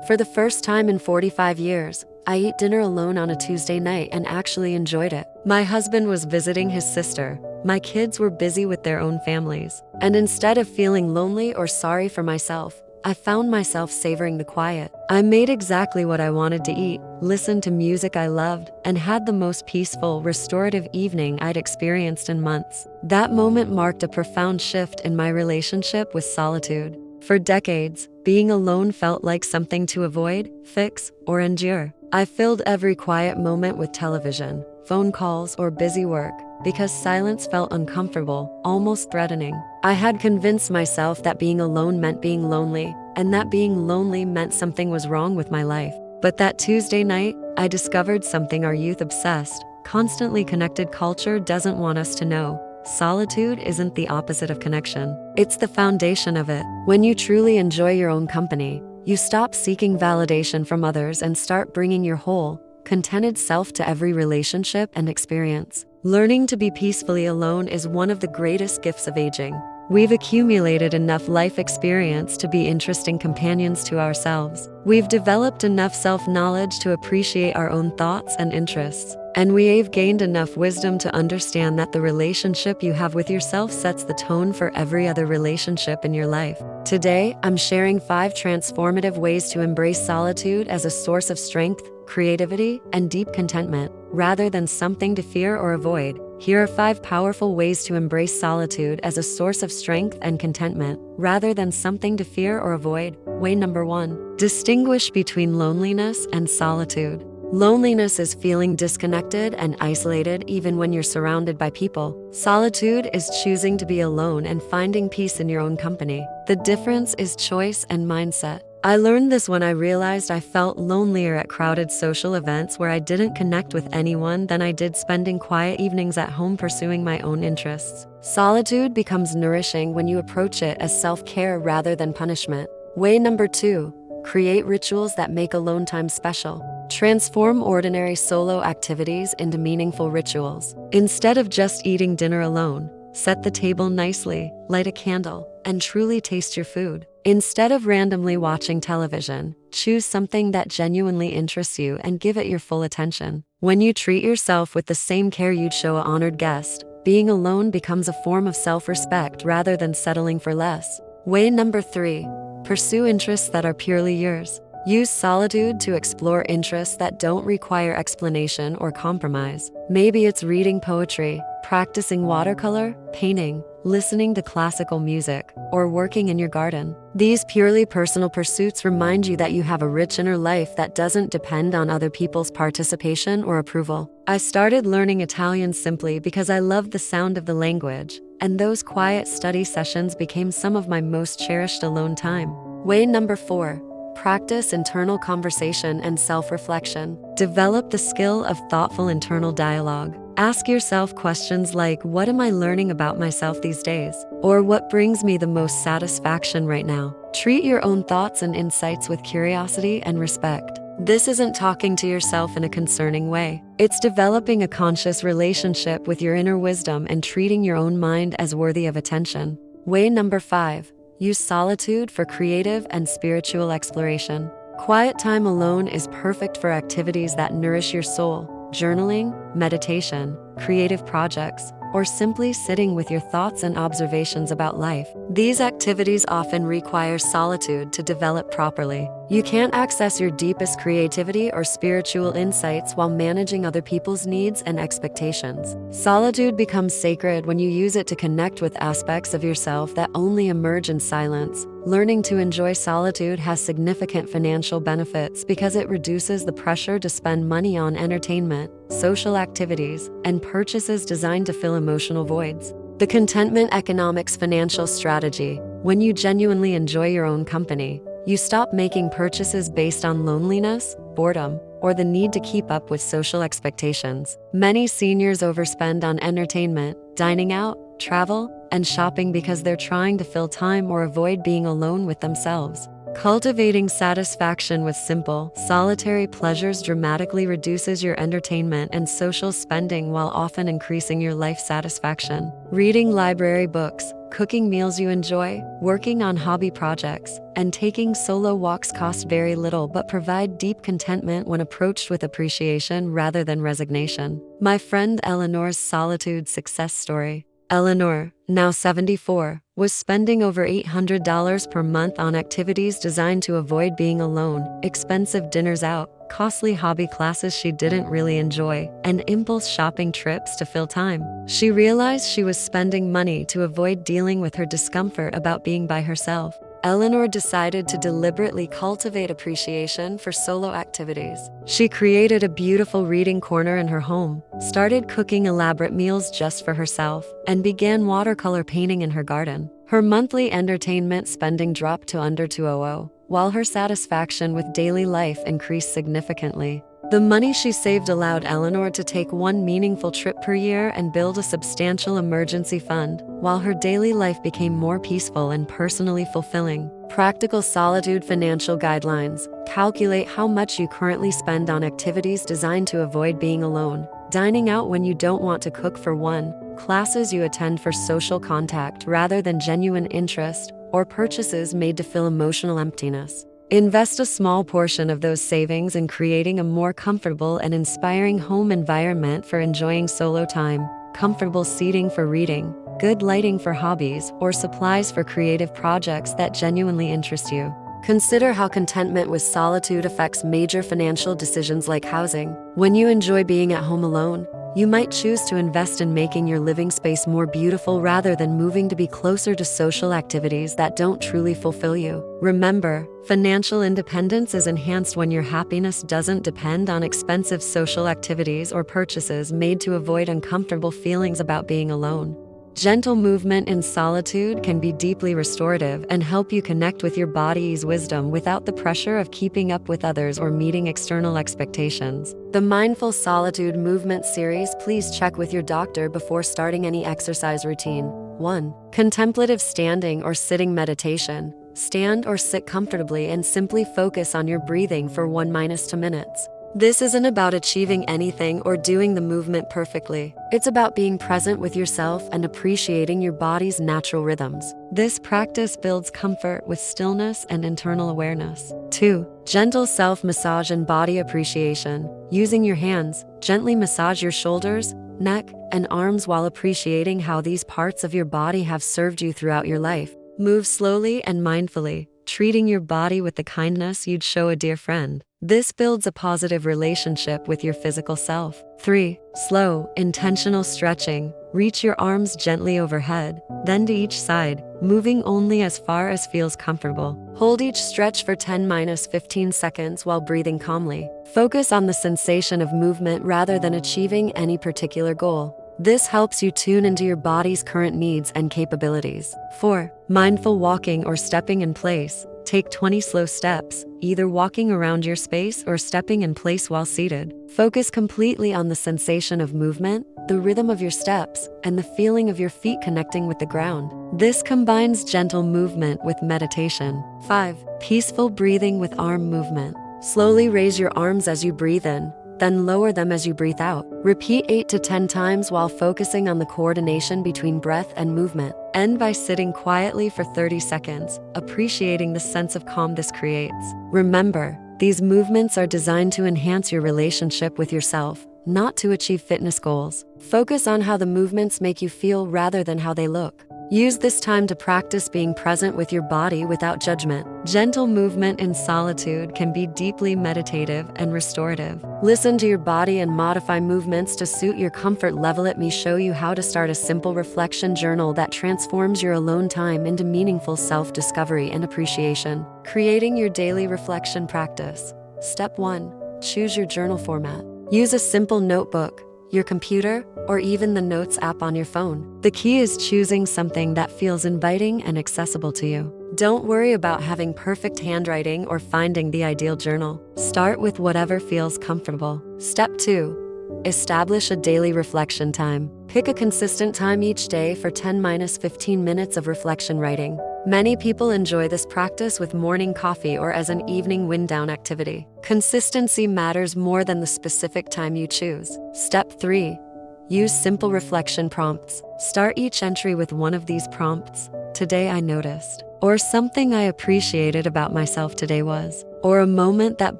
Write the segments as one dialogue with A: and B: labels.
A: For the first time in 45 years, I ate dinner alone on a Tuesday night and actually enjoyed it. My husband was visiting his sister. My kids were busy with their own families. And instead of feeling lonely or sorry for myself, I found myself savoring the quiet. I made exactly what I wanted to eat, listened to music I loved, and had the most peaceful, restorative evening I'd experienced in months. That moment marked a profound shift in my relationship with solitude. For decades, being alone felt like something to avoid, fix, or endure. I filled every quiet moment with television, phone calls, or busy work because silence felt uncomfortable, almost threatening. I had convinced myself that being alone meant being lonely, and that being lonely meant something was wrong with my life. But that Tuesday night, I discovered something our youth-obsessed, constantly connected culture doesn't want us to know. Solitude isn't the opposite of connection. It's the foundation of it. When you truly enjoy your own company, you stop seeking validation from others and start bringing your whole, contented self to every relationship and experience. Learning to be peacefully alone is one of the greatest gifts of aging. We've accumulated enough life experience to be interesting companions to ourselves. We've developed enough self-knowledge to appreciate our own thoughts and interests. And we've gained enough wisdom to understand that the relationship you have with yourself sets the tone for every other relationship in your life. Today, I'm sharing 5 transformative ways to embrace solitude as a source of strength, creativity, and deep contentment, rather than something to fear or avoid. Here are 5 powerful ways to embrace solitude as a source of strength and contentment, rather than something to fear or avoid. Way number 1. Distinguish between loneliness and solitude. Loneliness is feeling disconnected and isolated even when you're surrounded by people. Solitude is choosing to be alone and finding peace in your own company. The difference is choice and mindset. I learned this when I realized I felt lonelier at crowded social events where I didn't connect with anyone than I did spending quiet evenings at home pursuing my own interests. Solitude becomes nourishing when you approach it as self-care rather than punishment. Way number 2. Create rituals that make alone time special. Transform ordinary solo activities into meaningful rituals. Instead of just eating dinner alone, set the table nicely, light a candle, and truly taste your food. Instead of randomly watching television, choose something that genuinely interests you and give it your full attention. When you treat yourself with the same care you'd show an honored guest, being alone becomes a form of self-respect rather than settling for less. Way number 3. Pursue interests that are purely yours. Use solitude to explore interests that don't require explanation or compromise. Maybe it's reading poetry, practicing watercolor, painting, listening to classical music, or working in your garden. These purely personal pursuits remind you that you have a rich inner life that doesn't depend on other people's participation or approval. I started learning Italian simply because I loved the sound of the language, and those quiet study sessions became some of my most cherished alone time. Way number 4. Practice internal conversation and self-reflection. Develop the skill of thoughtful internal dialogue. Ask yourself questions like, what am I learning about myself these days? Or what brings me the most satisfaction right now? Treat your own thoughts and insights with curiosity and respect. This isn't talking to yourself in a concerning way. It's developing a conscious relationship with your inner wisdom and treating your own mind as worthy of attention. Way number 5. Use solitude for creative and spiritual exploration. Quiet time alone is perfect for activities that nourish your soul. Journaling, meditation, creative projects, or simply sitting with your thoughts and observations about life. These activities often require solitude to develop properly. You can't access your deepest creativity or spiritual insights while managing other people's needs and expectations. Solitude becomes sacred when you use it to connect with aspects of yourself that only emerge in silence. Learning to enjoy solitude has significant financial benefits because it reduces the pressure to spend money on entertainment, social activities, and purchases designed to fill emotional voids. The contentment economics financial strategy. When you genuinely enjoy your own company, you stop making purchases based on loneliness, boredom, or the need to keep up with social expectations. Many seniors overspend on entertainment, dining out, travel, and shopping because they're trying to fill time or avoid being alone with themselves. Cultivating satisfaction with simple, solitary pleasures dramatically reduces your entertainment and social spending while often increasing your life satisfaction. Reading library books, cooking meals you enjoy, working on hobby projects, and taking solo walks cost very little but provide deep contentment when approached with appreciation rather than resignation. My friend Eleanor's Solitude success story. Eleanor, now 74, was spending over $800 per month on activities designed to avoid being alone, expensive dinners out, costly hobby classes she didn't really enjoy, and impulse shopping trips to fill time. She realized she was spending money to avoid dealing with her discomfort about being by herself. Eleanor decided to deliberately cultivate appreciation for solo activities. She created a beautiful reading corner in her home, started cooking elaborate meals just for herself, and began watercolor painting in her garden. Her monthly entertainment spending dropped to under $200, while her satisfaction with daily life increased significantly. The money she saved allowed Eleanor to take one meaningful trip per year and build a substantial emergency fund, while her daily life became more peaceful and personally fulfilling. Practical solitude financial guidelines. Calculate how much you currently spend on activities designed to avoid being alone. Dining out when you don't want to cook for one, classes you attend for social contact rather than genuine interest, or purchases made to fill emotional emptiness. Invest a small portion of those savings in creating a more comfortable and inspiring home environment for enjoying solo time, comfortable seating for reading, good lighting for hobbies, or supplies for creative projects that genuinely interest you. Consider how contentment with solitude affects major financial decisions like housing. When you enjoy being at home alone, you might choose to invest in making your living space more beautiful rather than moving to be closer to social activities that don't truly fulfill you. Remember, financial independence is enhanced when your happiness doesn't depend on expensive social activities or purchases made to avoid uncomfortable feelings about being alone. Gentle movement in solitude can be deeply restorative and help you connect with your body's wisdom without the pressure of keeping up with others or meeting external expectations. The Mindful Solitude Movement series. Please check with your doctor before starting any exercise routine. 1. Contemplative standing or sitting meditation. Stand or sit comfortably and simply focus on your breathing for 1-2 minutes. This isn't about achieving anything or doing the movement perfectly. It's about being present with yourself and appreciating your body's natural rhythms. This practice builds comfort with stillness and internal awareness. 2. Gentle self-massage and body appreciation. Using your hands, gently massage your shoulders, neck, and arms while appreciating how these parts of your body have served you throughout your life. Move slowly and mindfully, treating your body with the kindness you'd show a dear friend. This builds a positive relationship with your physical self. 3. Slow, intentional stretching. Reach your arms gently overhead, then to each side, moving only as far as feels comfortable. Hold each stretch for 10-15 seconds while breathing calmly. Focus on the sensation of movement rather than achieving any particular goal. This helps you tune into your body's current needs and capabilities. 4. Mindful walking or stepping in place. Take 20 slow steps, either walking around your space or stepping in place while seated. Focus completely on the sensation of movement, the rhythm of your steps, and the feeling of your feet connecting with the ground. This combines gentle movement with meditation. 5. Peaceful breathing with arm movement. Slowly raise your arms as you breathe in, then lower them as you breathe out. Repeat 8 to 10 times while focusing on the coordination between breath and movement. End by sitting quietly for 30 seconds, appreciating the sense of calm this creates. Remember, these movements are designed to enhance your relationship with yourself, not to achieve fitness goals. Focus on how the movements make you feel rather than how they look. Use this time to practice being present with your body without judgment. Gentle movement in solitude can be deeply meditative and restorative. Listen to your body and modify movements to suit your comfort level. Let me show you how to start a simple reflection journal that transforms your alone time into meaningful self-discovery and appreciation. Creating your daily reflection practice. Step 1. Choose your journal format. Use a simple notebook, your computer, or even the Notes app on your phone. The key is choosing something that feels inviting and accessible to you. Don't worry about having perfect handwriting or finding the ideal journal. Start with whatever feels comfortable. Step 2. Establish a daily reflection time. Pick a consistent time each day for 10-15 minutes of reflection writing. Many people enjoy this practice with morning coffee or as an evening wind-down activity. Consistency matters more than the specific time you choose. Step 3. Use simple reflection prompts. Start each entry with one of these prompts. Today I noticed, or something I appreciated about myself today was, or a moment that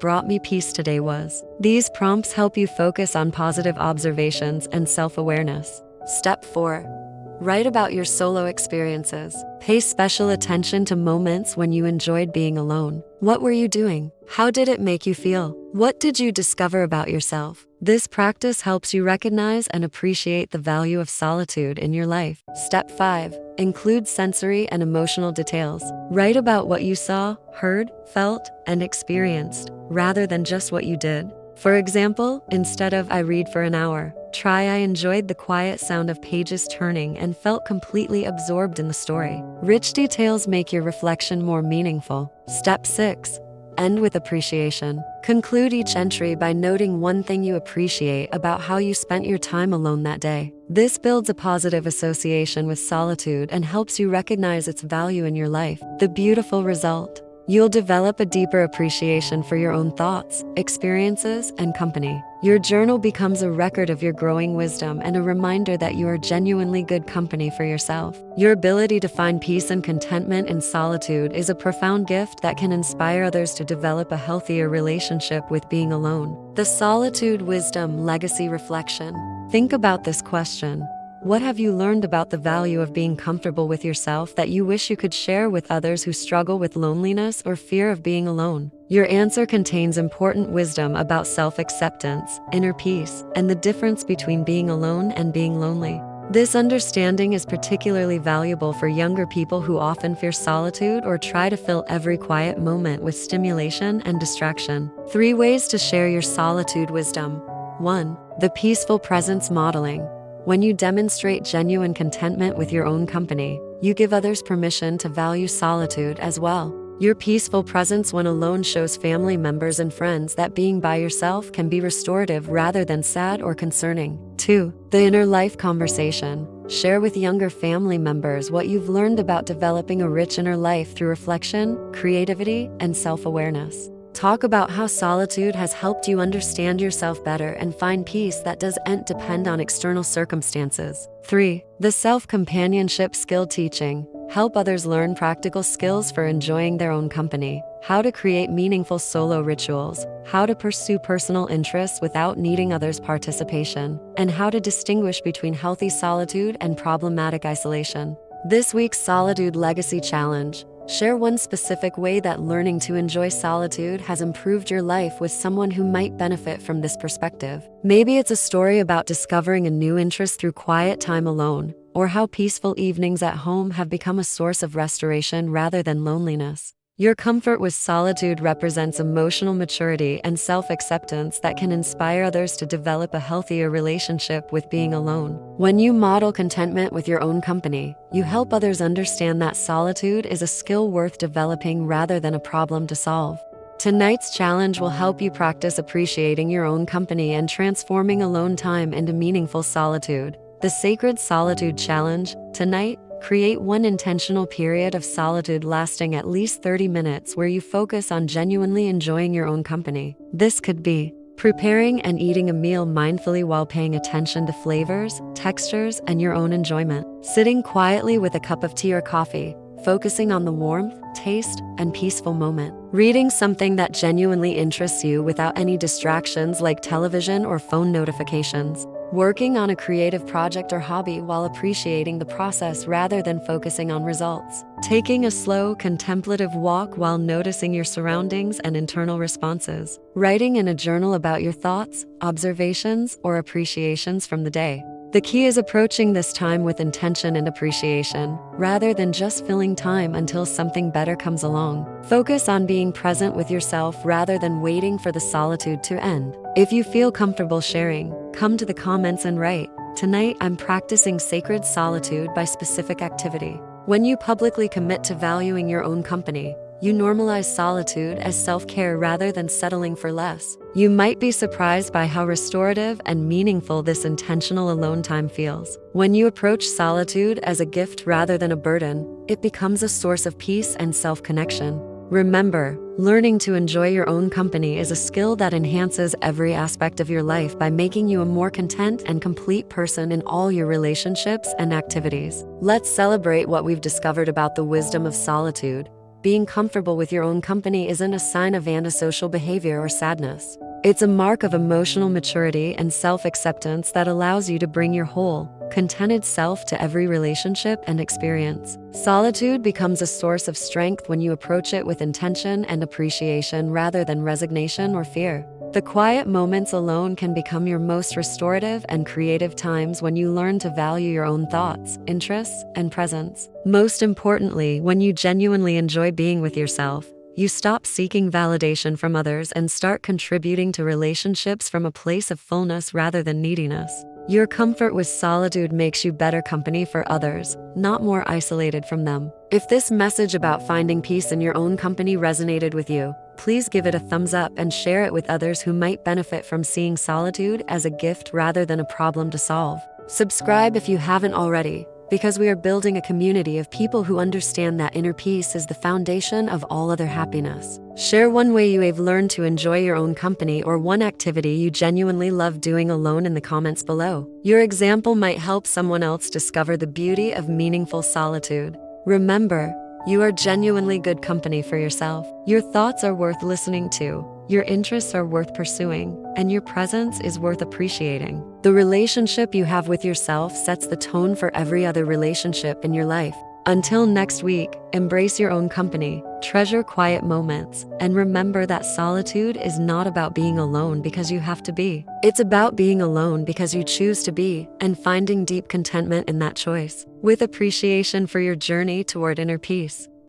A: brought me peace today was. These prompts help you focus on positive observations and self-awareness. Step 4. Write about your solo experiences. Pay special attention to moments when you enjoyed being alone. What were you doing? How did it make you feel? What did you discover about yourself? This practice helps you recognize and appreciate the value of solitude in your life. Step 5. Include sensory and emotional details. Write about what you saw, heard, felt, and experienced, rather than just what you did. For example, instead of "I read for an hour," try "I enjoyed the quiet sound of pages turning and felt completely absorbed in the story." Rich details make your reflection more meaningful. Step 6. End with appreciation. Conclude each entry by noting one thing you appreciate about how you spent your time alone that day. This builds a positive association with solitude and helps you recognize its value in your life. The beautiful result: you'll develop a deeper appreciation for your own thoughts, experiences, and company. Your journal becomes a record of your growing wisdom and a reminder that you are genuinely good company for yourself. Your ability to find peace and contentment in solitude is a profound gift that can inspire others to develop a healthier relationship with being alone. The Solitude Wisdom Legacy Reflection. Think about this question. What have you learned about the value of being comfortable with yourself that you wish you could share with others who struggle with loneliness or fear of being alone? Your answer contains important wisdom about self-acceptance, inner peace, and the difference between being alone and being lonely. This understanding is particularly valuable for younger people who often fear solitude or try to fill every quiet moment with stimulation and distraction. 3 ways to share your solitude wisdom. 1. The peaceful presence modeling. When you demonstrate genuine contentment with your own company, you give others permission to value solitude as well. Your peaceful presence when alone shows family members and friends that being by yourself can be restorative rather than sad or concerning. 2. The inner life conversation. Share with younger family members what you've learned about developing a rich inner life through reflection, creativity, and self-awareness. Talk about how solitude has helped you understand yourself better and find peace that doesn't depend on external circumstances. 3. The self-companionship skill teaching. Help others learn practical skills for enjoying their own company. How to create meaningful solo rituals. How to pursue personal interests without needing others' participation. And how to distinguish between healthy solitude and problematic isolation. This week's Solitude Legacy Challenge. Share one specific way that learning to enjoy solitude has improved your life with someone who might benefit from this perspective. Maybe it's a story about discovering a new interest through quiet time alone, or how peaceful evenings at home have become a source of restoration rather than loneliness. Your comfort with solitude represents emotional maturity and self-acceptance that can inspire others to develop a healthier relationship with being alone. When you model contentment with your own company, you help others understand that solitude is a skill worth developing rather than a problem to solve. Tonight's challenge will help you practice appreciating your own company and transforming alone time into meaningful solitude. The Sacred Solitude Challenge. Tonight, create one intentional period of solitude lasting at least 30 minutes where you focus on genuinely enjoying your own company. This could be preparing and eating a meal mindfully while paying attention to flavors, textures, and your own enjoyment. Sitting quietly with a cup of tea or coffee, focusing on the warmth, taste, and peaceful moment. Reading something that genuinely interests you without any distractions like television or phone notifications. Working on a creative project or hobby while appreciating the process rather than focusing on results. Taking a slow, contemplative walk while noticing your surroundings and internal responses. Writing in a journal about your thoughts, observations, or appreciations from the day. The key is approaching this time with intention and appreciation, rather than just filling time until something better comes along. Focus on being present with yourself rather than waiting for the solitude to end. If you feel comfortable sharing, come to the comments and write, "Tonight I'm practicing sacred solitude by specific activity." When you publicly commit to valuing your own company, you normalize solitude as self-care rather than settling for less. You might be surprised by how restorative and meaningful this intentional alone time feels. When you approach solitude as a gift rather than a burden, it becomes a source of peace and self-connection. Remember, learning to enjoy your own company is a skill that enhances every aspect of your life by making you a more content and complete person in all your relationships and activities. Let's celebrate what we've discovered about the wisdom of solitude. Being comfortable with your own company isn't a sign of antisocial behavior or sadness. It's a mark of emotional maturity and self-acceptance that allows you to bring your whole, contented self to every relationship and experience. Solitude becomes a source of strength when you approach it with intention and appreciation rather than resignation or fear. The quiet moments alone can become your most restorative and creative times when you learn to value your own thoughts, interests, and presence. Most importantly, when you genuinely enjoy being with yourself, you stop seeking validation from others and start contributing to relationships from a place of fullness rather than neediness. Your comfort with solitude makes you better company for others, not more isolated from them. If this message about finding peace in your own company resonated with you, please give it a thumbs up and share it with others who might benefit from seeing solitude as a gift rather than a problem to solve. Subscribe if you haven't already, because we are building a community of people who understand that inner peace is the foundation of all other happiness. Share one way you have learned to enjoy your own company or one activity you genuinely love doing alone in the comments below. Your example might help someone else discover the beauty of meaningful solitude. Remember, you are genuinely good company for yourself. Your thoughts are worth listening to, your interests are worth pursuing, and your presence is worth appreciating. The relationship you have with yourself sets the tone for every other relationship in your life. Until next week, embrace your own company, treasure quiet moments, and remember that solitude is not about being alone because you have to be. It's about being alone because you choose to be, and finding deep contentment in that choice, with appreciation for your journey toward inner peace.